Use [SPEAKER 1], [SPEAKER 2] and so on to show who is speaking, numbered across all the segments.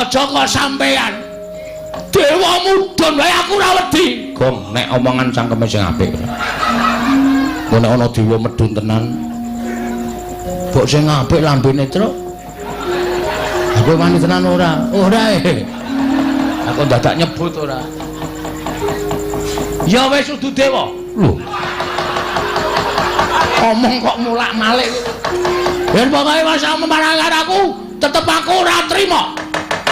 [SPEAKER 1] aja kok sampean. Dewa mudhun wae aku ora wedi. Gong nek omongan cangkeme sing apik. Kok nek ana dewa medhun tenan. Mbok sing apik lambene, Truk. Aku wani tenan ora? Ora. Aku dadak nyebut ora. Ya wis udu dewa. Lho. Omong kok mulak-malik. Yen pokoke masa memarang aku, tetep aku ora trima.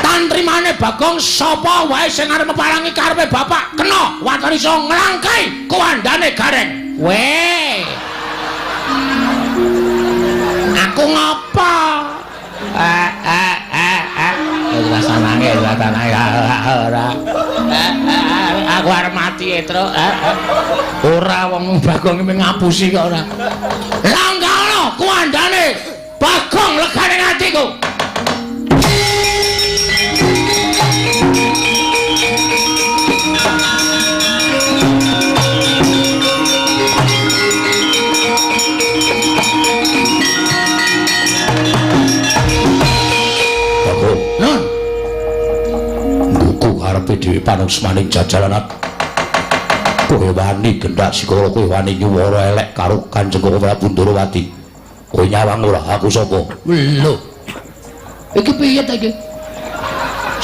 [SPEAKER 1] Tan trimane Bagong sapa wae sing arep meparangi karepe bapak kena watari iso nglangkai kuandane gareng. Weh. Aku ngapa? Rasanane ora. Aku arep mati, Truk. Ora wong Bagong iki ngapusi kok ora. Langkano kuandane Bagong legane atiku. Karepe dhewe panungsmaning jajalanat kowe wani gendak sikara kowe wani nyuwara elek karo Kanjeng Prabu Ndorowati kowe nyawang ora aku sapa lho iki piye ta iki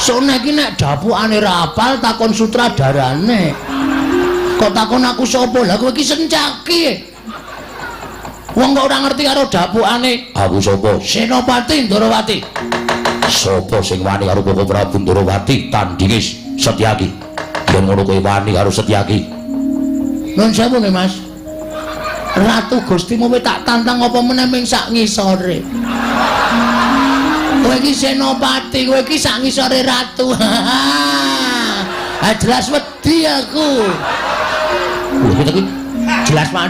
[SPEAKER 1] sone iki nek dapukane ra apal takon sutradarane kok takon aku sapa lha kowe iki sencaki wong kok ora ngerti karo dapukane aku sapa Senopati Ndorowati. Sapa sing wani karo Prabu Ndorowati tandingis Setyaki. Yen ngono kowe wani karo Setyaki. Nun sewu nggih, Mas. Ratu Gustimu wis tak tantang apa meneh ming sak ngisore. Kowe iki Senopati, kowe iki sak ngisore ratu. Jelas wedi aku. Lho iki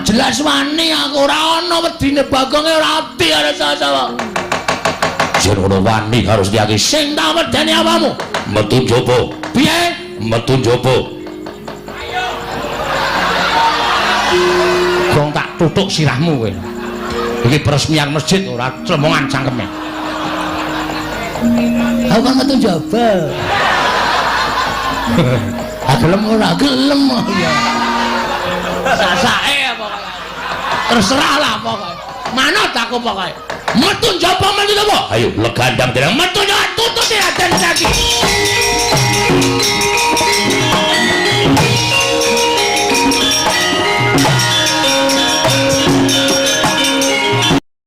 [SPEAKER 1] jelas wani aku ora ana wedine Bagonge ora ati karo sapa. Yen ngono wani karo Setyaki sing tak medeni apamu? Metu njaba. Piye? Metu njaba. Ayo. Gong tak tutuk sirahmu kowe. Iki peresmian masjid ora clemongan cangkeme. Aku kan metu njaba. Gelem ora gelem ya. Sasake apa kok. Terserah lah pokoke. Manut aku pokoke. Metu njaba metu apa? Ayo legandang dereng metu njaba tutut Raden Setyaki.